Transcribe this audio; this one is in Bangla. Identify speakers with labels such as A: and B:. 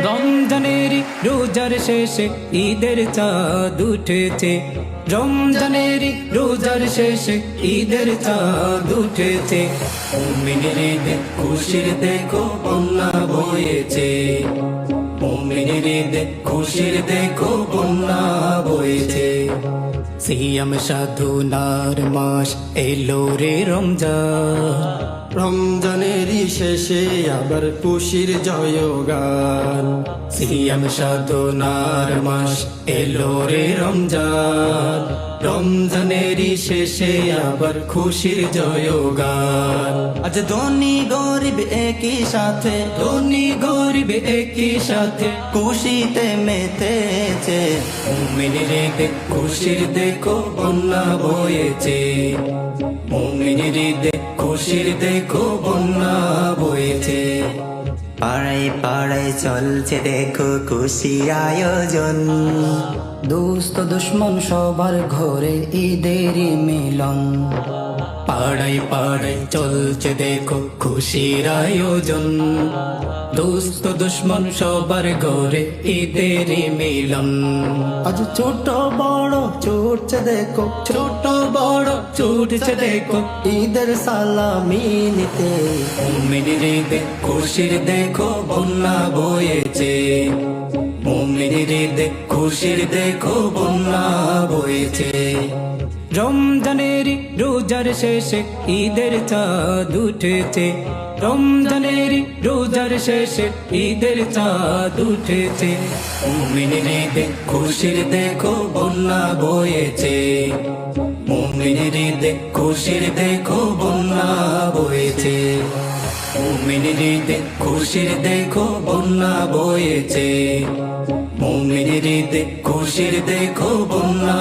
A: রমজানের রোজার শেষে ঈদের চাঁদ উঠেছে, রমজানের রোজার শেষে ঈদের চাঁদ উঠেছে। মুমিনের ঈদে খুশির দেখো বন্যা বয়েছে, মুমিনের ঈদে খুশির দেখো বন্যা বয়েছে। সিয়াম সাধনার মাস এলো রে রমজান,
B: রমজানেরই শেষে আবার খুশির জয়গান।
A: সিয়াম সাধনার মাস এলো রে রমজান, রমজানেরই শেষে আবার খুশির জয়গান।
B: আজ ধনী গরিব একই সাথে,
A: ধনী গরিব একই সাথে
B: খুশিতে মেতেছে।
A: মুমিনের ঈদে খুশির দেখো বন্যা বয়েছে, মুমিনের ঈদে খুশির দেখো বন্যা বয়েছে।
B: পাড়ায় পাড়ায় চলছে দেখো খুশির আয়োজন,
C: দোস্ত দুশ্মন সবার ঘরে ঈদেরই মিলন।
A: পাড়ায় পাড়ায় চলছে দেখো খুশির আয়োজন, দোস্ত দুশ্মন সবার ঘরে ঈদের মিলন।
B: আজ ছোট বড় ছুটছে দেখো,
A: ছোট বড় ছুটছে দেখো
B: ঈদের সালামি নিতে।
A: মুমিনের ঈদে খুশির দেখো বন্যা বয়েছে, মুমিনের ঈদে খুশির দেখো বন্যা বয়েছে। রমজানের রোজার শেষে ঈদের চাঁদ উঠেছে, রমজানের রোজার শেষে ঈদের চাঁদ উঠেছে। মুমিনের ঈদে খুশির দেখো বন্যা বয়েছে, মুমিনের ঈদে খুশির দেখো বন্যা বয়েছে। মুমিনের ঈদে খুশির দেখো বন্যা বয়েছে, মুমিনের ঈদে খুশির দেখো বন্যা